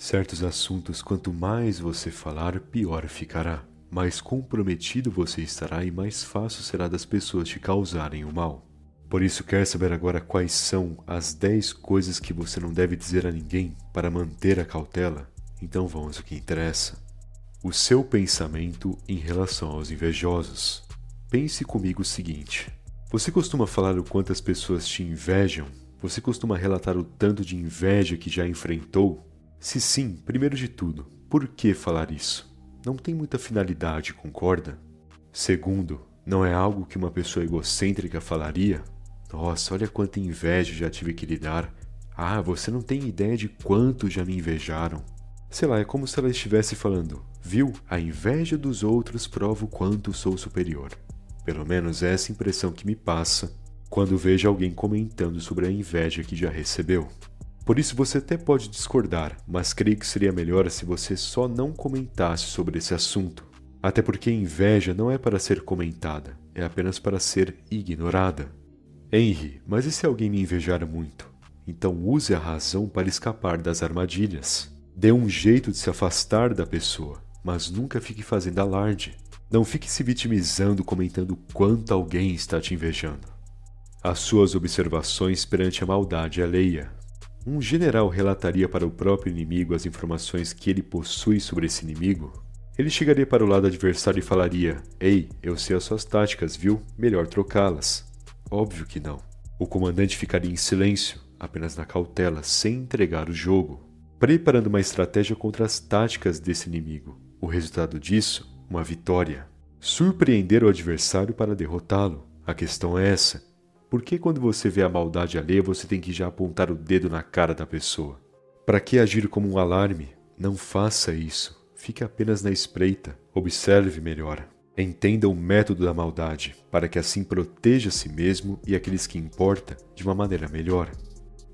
Certos assuntos, quanto mais você falar, pior ficará. Mais comprometido você estará e mais fácil será das pessoas te causarem o mal. Por isso, quer saber agora quais são as 10 coisas que você não deve dizer a ninguém para manter a cautela? Então vamos ao que interessa. O seu pensamento em relação aos invejosos. Pense comigo o seguinte: você costuma falar o quanto as pessoas te invejam? Você costuma relatar o tanto de inveja que já enfrentou? Se sim, primeiro de tudo, por que falar isso? Não tem muita finalidade, concorda? Segundo, não é algo que uma pessoa egocêntrica falaria? Nossa, olha quanta inveja já tive que lidar. Ah, você não tem ideia de quanto já me invejaram. Sei lá, é como se ela estivesse falando: viu? A inveja dos outros prova o quanto sou superior. Pelo menos essa impressão que me passa quando vejo alguém comentando sobre a inveja que já recebeu. Por isso você até pode discordar, mas creio que seria melhor se você só não comentasse sobre esse assunto. Até porque inveja não é para ser comentada, é apenas para ser ignorada. Henry, mas e se alguém me invejar muito? Então use a razão para escapar das armadilhas. Dê um jeito de se afastar da pessoa, mas nunca fique fazendo alarde. Não fique se vitimizando comentando quanto alguém está te invejando. As suas observações perante a maldade alheia. Um general relataria para o próprio inimigo as informações que ele possui sobre esse inimigo? Ele chegaria para o lado adversário e falaria: ei, eu sei as suas táticas, viu? Melhor trocá-las. Óbvio que não. O comandante ficaria em silêncio, apenas na cautela, sem entregar o jogo, preparando uma estratégia contra as táticas desse inimigo. O resultado disso? Uma vitória. Surpreender o adversário para derrotá-lo. A questão é essa: por que quando você vê a maldade alheia você tem que já apontar o dedo na cara da pessoa? Para que agir como um alarme? Não faça isso. Fique apenas na espreita. Observe melhor. Entenda o método da maldade, para que assim proteja a si mesmo e aqueles que importa de uma maneira melhor.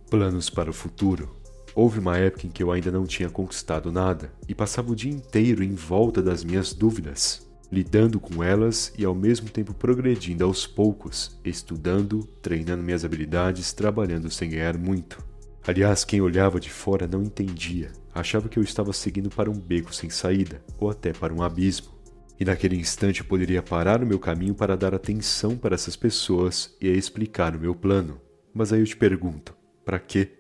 Planos para o futuro. Houve uma época em que eu ainda não tinha conquistado nada e passava o dia inteiro em volta das minhas dúvidas, lidando com elas e ao mesmo tempo progredindo aos poucos, estudando, treinando minhas habilidades, trabalhando sem ganhar muito. Aliás, quem olhava de fora não entendia, achava que eu estava seguindo para um beco sem saída, ou até para um abismo. E naquele instante eu poderia parar o meu caminho para dar atenção para essas pessoas e explicar o meu plano. Mas aí eu te pergunto, para quê?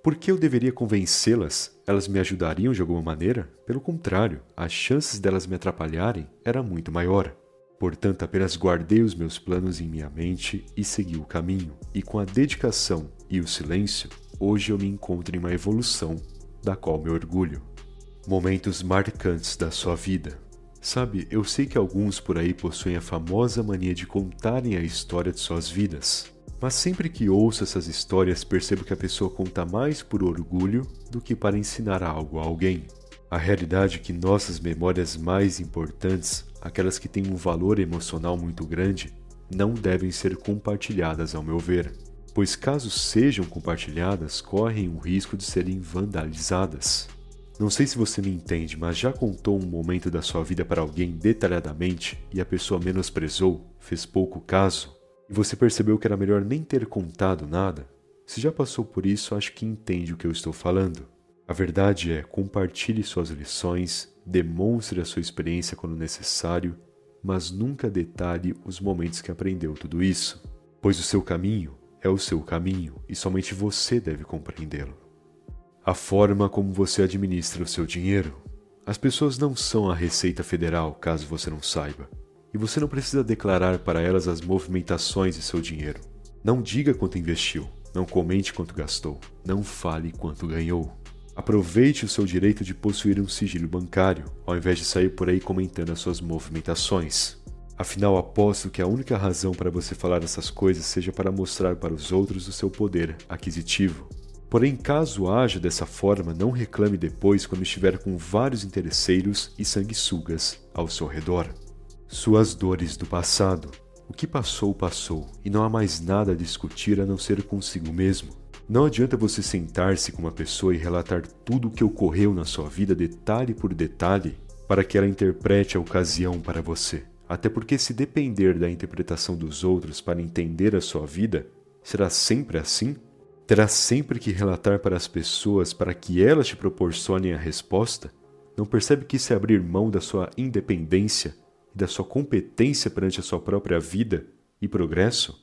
Por que eu deveria convencê-las? Elas me ajudariam de alguma maneira? Pelo contrário, as chances delas me atrapalharem era muito maior. Portanto, apenas guardei os meus planos em minha mente e segui o caminho. E com a dedicação e o silêncio, hoje eu me encontro em uma evolução, da qual me orgulho. Momentos marcantes da sua vida. Sabe, eu sei que alguns por aí possuem a famosa mania de contarem a história de suas vidas. Mas sempre que ouço essas histórias, percebo que a pessoa conta mais por orgulho do que para ensinar algo a alguém. A realidade é que nossas memórias mais importantes, aquelas que têm um valor emocional muito grande, não devem ser compartilhadas ao meu ver. Pois caso sejam compartilhadas, correm o risco de serem vandalizadas. Não sei se você me entende, mas já contou um momento da sua vida para alguém detalhadamente e a pessoa menosprezou, fez pouco caso? E você percebeu que era melhor nem ter contado nada? Se já passou por isso, acho que entende o que eu estou falando. A verdade é, compartilhe suas lições, demonstre a sua experiência quando necessário, mas nunca detalhe os momentos que aprendeu tudo isso, pois o seu caminho é o seu caminho e somente você deve compreendê-lo. A forma como você administra o seu dinheiro. As pessoas não são a Receita Federal, caso você não saiba. E você não precisa declarar para elas as movimentações de seu dinheiro. Não diga quanto investiu, não comente quanto gastou, não fale quanto ganhou. Aproveite o seu direito de possuir um sigilo bancário, ao invés de sair por aí comentando as suas movimentações. Afinal, aposto que a única razão para você falar essas coisas seja para mostrar para os outros o seu poder aquisitivo. Porém, caso haja dessa forma, não reclame depois quando estiver com vários interesseiros e sanguessugas ao seu redor. Suas dores do passado. O que passou, passou, e não há mais nada a discutir a não ser consigo mesmo. Não adianta você sentar-se com uma pessoa e relatar tudo o que ocorreu na sua vida detalhe por detalhe para que ela interprete a ocasião para você. Até porque se depender da interpretação dos outros para entender a sua vida, será sempre assim? Terá sempre que relatar para as pessoas para que elas te proporcionem a resposta? Não percebe que isso é abrir mão da sua independência e da sua competência perante a sua própria vida e progresso?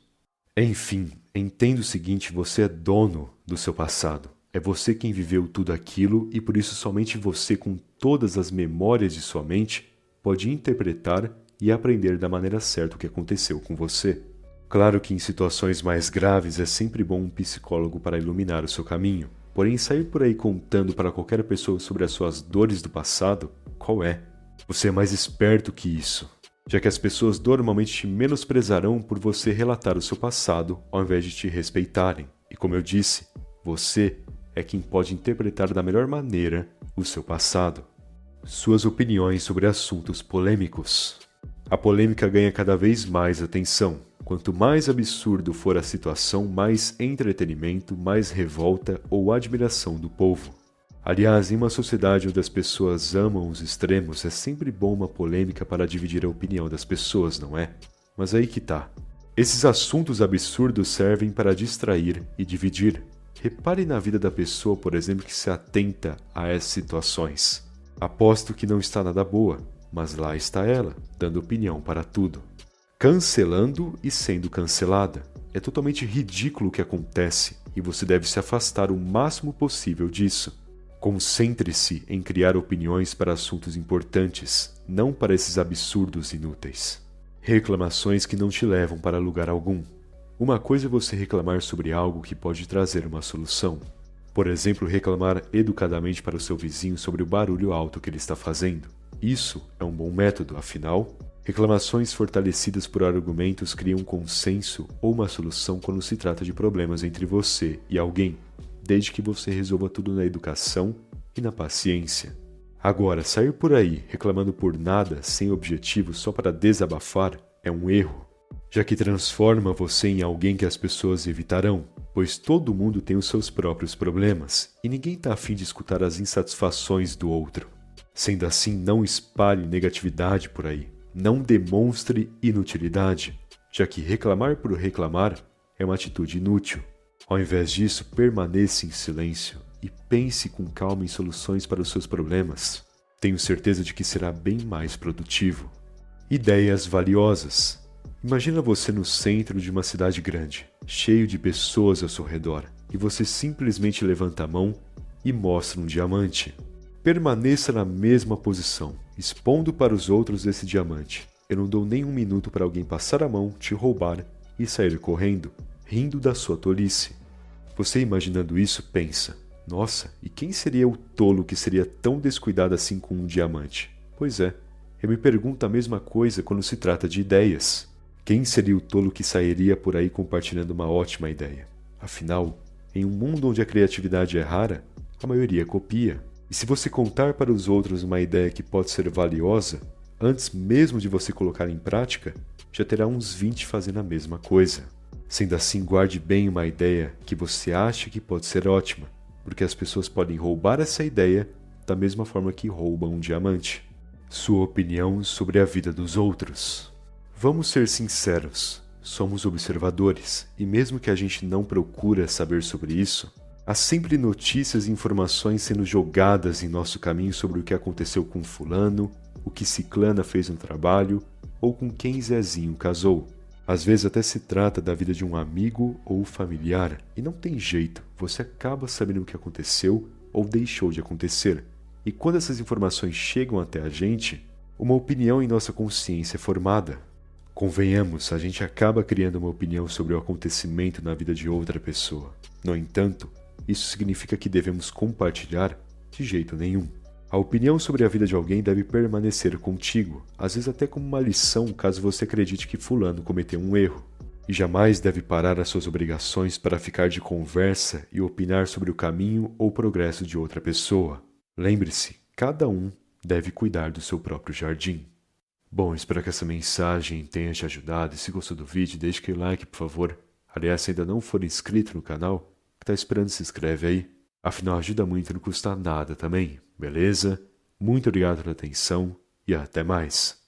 Enfim, entenda o seguinte: você é dono do seu passado. É você quem viveu tudo aquilo e por isso somente você, com todas as memórias de sua mente, pode interpretar e aprender da maneira certa o que aconteceu com você. Claro que em situações mais graves é sempre bom um psicólogo para iluminar o seu caminho. Porém, sair por aí contando para qualquer pessoa sobre as suas dores do passado, qual é? Você é mais esperto que isso, já que as pessoas normalmente te menosprezarão por você relatar o seu passado ao invés de te respeitarem. E como eu disse, você é quem pode interpretar da melhor maneira o seu passado. Suas opiniões sobre assuntos polêmicos. A polêmica ganha cada vez mais atenção. Quanto mais absurdo for a situação, mais entretenimento, mais revolta ou admiração do povo. Aliás, em uma sociedade onde as pessoas amam os extremos, é sempre bom uma polêmica para dividir a opinião das pessoas, não é? Mas aí que tá. Esses assuntos absurdos servem para distrair e dividir. Repare na vida da pessoa, por exemplo, que se atenta a essas situações. Aposto que não está nada boa, mas lá está ela, dando opinião para tudo. Cancelando e sendo cancelada. É totalmente ridículo o que acontece e você deve se afastar o máximo possível disso. Concentre-se em criar opiniões para assuntos importantes, não para esses absurdos inúteis. Reclamações que não te levam para lugar algum. Uma coisa é você reclamar sobre algo que pode trazer uma solução. Por exemplo, reclamar educadamente para o seu vizinho sobre o barulho alto que ele está fazendo. Isso é um bom método, afinal, reclamações fortalecidas por argumentos criam um consenso ou uma solução quando se trata de problemas entre você e alguém, desde que você resolva tudo na educação e na paciência. Agora, sair por aí reclamando por nada, sem objetivo, só para desabafar, é um erro, já que transforma você em alguém que as pessoas evitarão, pois todo mundo tem os seus próprios problemas e ninguém está a fim de escutar as insatisfações do outro. Sendo assim, não espalhe negatividade por aí, não demonstre inutilidade, já que reclamar por reclamar é uma atitude inútil. Ao invés disso, permaneça em silêncio e pense com calma em soluções para os seus problemas. Tenho certeza de que será bem mais produtivo. Ideias valiosas. Imagina você no centro de uma cidade grande, cheio de pessoas ao seu redor, e você simplesmente levanta a mão e mostra um diamante. Permaneça na mesma posição, expondo para os outros esse diamante. Eu não dou nem um minuto para alguém passar a mão, te roubar e sair correndo, rindo da sua tolice. Você imaginando isso, pensa: nossa, e quem seria o tolo que seria tão descuidado assim com um diamante? Pois é, eu me pergunto a mesma coisa quando se trata de ideias. Quem seria o tolo que sairia por aí compartilhando uma ótima ideia? Afinal, em um mundo onde a criatividade é rara, a maioria copia. E se você contar para os outros uma ideia que pode ser valiosa, antes mesmo de você colocar em prática, já terá uns 20 fazendo a mesma coisa. Sendo assim, guarde bem uma ideia que você acha que pode ser ótima, porque as pessoas podem roubar essa ideia da mesma forma que roubam um diamante. Sua opinião sobre a vida dos outros. Vamos ser sinceros, somos observadores, e mesmo que a gente não procura saber sobre isso, há sempre notícias e informações sendo jogadas em nosso caminho sobre o que aconteceu com fulano, o que ciclana fez no trabalho ou com quem Zezinho casou. Às vezes até se trata da vida de um amigo ou familiar, e não tem jeito, você acaba sabendo o que aconteceu ou deixou de acontecer. E quando essas informações chegam até a gente, uma opinião em nossa consciência é formada. Convenhamos, a gente acaba criando uma opinião sobre o acontecimento na vida de outra pessoa. No entanto, isso significa que devemos compartilhar de jeito nenhum. A opinião sobre a vida de alguém deve permanecer contigo, às vezes até como uma lição caso você acredite que fulano cometeu um erro. E jamais deve parar as suas obrigações para ficar de conversa e opinar sobre o caminho ou progresso de outra pessoa. Lembre-se, cada um deve cuidar do seu próprio jardim. Bom, espero que essa mensagem tenha te ajudado, e se gostou do vídeo, deixe aquele like, por favor. Aliás, se ainda não for inscrito no canal, que tá esperando, se inscreve aí. Afinal, ajuda muito e não custa nada também, beleza? Muito obrigado pela atenção e até mais.